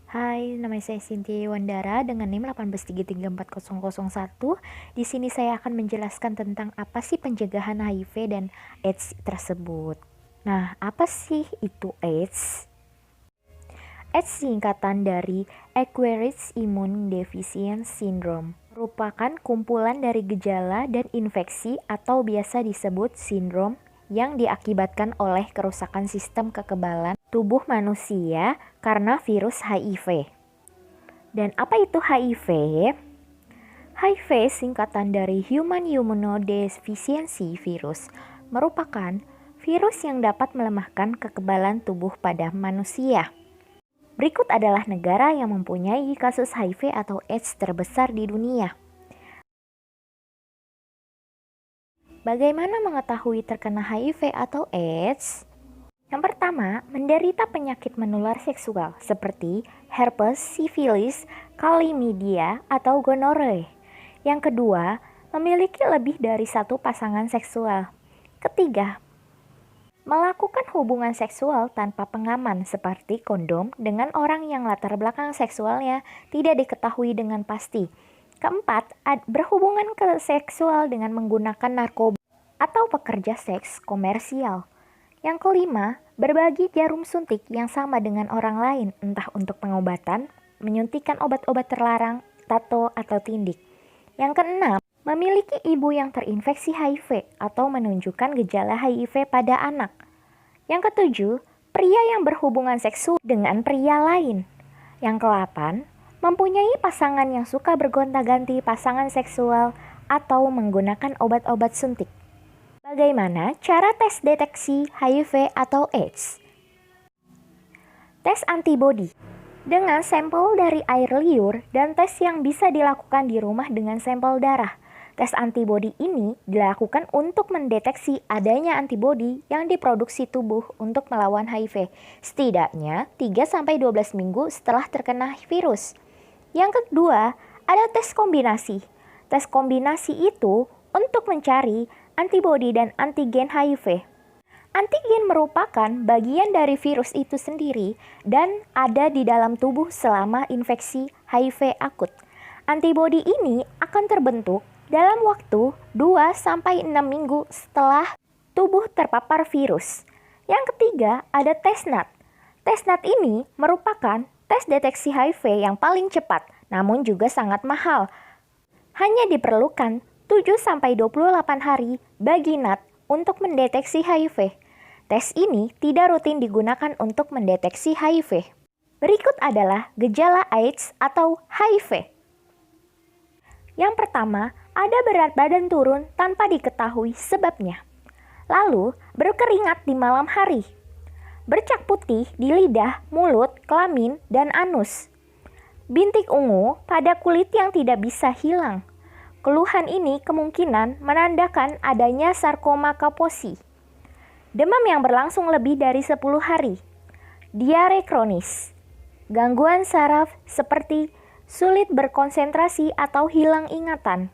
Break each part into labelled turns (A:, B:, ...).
A: Hai, nama saya Cynthia Wandara dengan NIM 183340001. Di sini saya akan menjelaskan tentang apa sih pencegahan HIV dan AIDS tersebut. Nah, apa sih itu AIDS? AIDS singkatan dari Acquired Immune Deficiency Syndrome, merupakan kumpulan dari gejala dan infeksi atau biasa disebut sindrom yang diakibatkan oleh kerusakan sistem kekebalan tubuh manusia karena virus HIV. Dan apa itu HIV? HIV singkatan dari Human Immunodeficiency Virus, merupakan virus yang dapat melemahkan kekebalan tubuh pada manusia. Berikut adalah negara yang mempunyai kasus HIV atau AIDS terbesar di dunia. Bagaimana mengetahui terkena HIV atau AIDS? Yang pertama, menderita penyakit menular seksual seperti herpes, sifilis, chlamydia, atau gonore. Yang kedua, memiliki lebih dari satu pasangan seksual. Ketiga, melakukan hubungan seksual tanpa pengaman seperti kondom dengan orang yang latar belakang seksualnya tidak diketahui dengan pasti. Keempat, berhubungan seksual dengan menggunakan narkoba atau pekerja seks komersial. Yang kelima, berbagi jarum suntik yang sama dengan orang lain, entah untuk pengobatan, menyuntikkan obat-obat terlarang, tato, atau tindik. Yang keenam, memiliki ibu yang terinfeksi HIV atau menunjukkan gejala HIV pada anak. Yang ketujuh, pria yang berhubungan seksual dengan pria lain. Yang kedelapan, mempunyai pasangan yang suka bergonta-ganti pasangan seksual atau menggunakan obat-obat suntik. Bagaimana cara tes deteksi HIV atau AIDS? Tes antibodi dengan sampel dari air liur dan tes yang bisa dilakukan di rumah dengan sampel darah. Tes antibodi ini dilakukan untuk mendeteksi adanya antibodi yang diproduksi tubuh untuk melawan HIV, setidaknya 3-12 minggu setelah terkena virus. Yang kedua, ada tes kombinasi. Tes kombinasi itu untuk mencari antibodi dan antigen HIV. Antigen merupakan bagian dari virus itu sendiri dan ada di dalam tubuh selama infeksi HIV akut. Antibodi ini akan terbentuk dalam waktu 2-6 minggu setelah tubuh terpapar virus. Yang ketiga, ada tes NAT. Tes NAT ini merupakan tes deteksi HIV yang paling cepat, namun juga sangat mahal. Hanya diperlukan 7-28 hari bagi NAT untuk mendeteksi HIV. Tes ini tidak rutin digunakan untuk mendeteksi HIV. Berikut adalah gejala AIDS atau HIV. Yang pertama, ada berat badan turun tanpa diketahui sebabnya. Lalu, berkeringat di malam hari. Bercak putih di lidah, mulut, kelamin, dan anus. Bintik ungu pada kulit yang tidak bisa hilang. Keluhan ini kemungkinan menandakan adanya sarkoma Kaposi. Demam yang berlangsung lebih dari 10 hari. Diare kronis. Gangguan saraf seperti sulit berkonsentrasi atau hilang ingatan.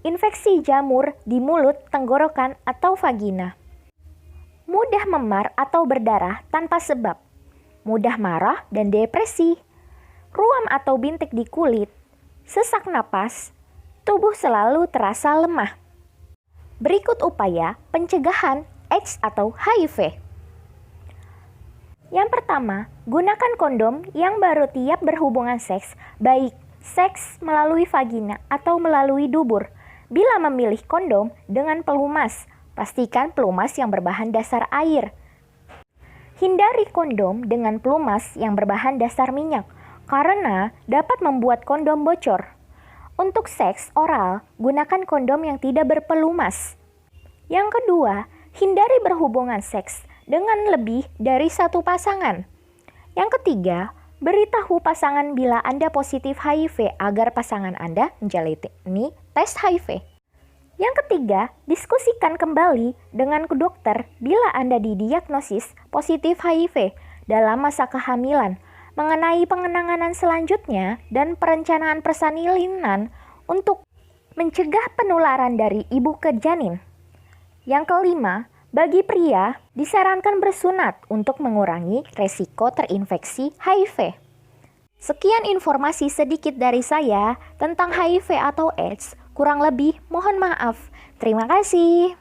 A: Infeksi jamur di mulut, tenggorokan, atau vagina. Mudah memar atau berdarah tanpa sebab. Mudah marah dan depresi. Ruam atau bintik di kulit. Sesak napas. Tubuh selalu terasa lemah. Berikut upaya pencegahan AIDS atau HIV. Yang pertama, gunakan kondom yang baru tiap berhubungan seks, baik seks melalui vagina atau melalui dubur. Bila memilih kondom dengan pelumas, pastikan pelumas yang berbahan dasar air. Hindari kondom dengan pelumas yang berbahan dasar minyak, karena dapat membuat kondom bocor. Untuk seks oral, gunakan kondom yang tidak berpelumas. Yang kedua, hindari berhubungan seks dengan lebih dari satu pasangan. Yang ketiga, beritahu pasangan bila Anda positif HIV agar pasangan Anda menjalani tes HIV. Yang ketiga, diskusikan kembali dengan dokter bila Anda didiagnosis positif HIV dalam masa kehamilan, mengenai pengenangan selanjutnya dan perencanaan persalinan untuk mencegah penularan dari ibu ke janin. Yang kelima, bagi pria disarankan bersunat untuk mengurangi resiko terinfeksi HIV. Sekian informasi sedikit dari saya tentang HIV atau AIDS. Kurang lebih mohon maaf. Terima kasih.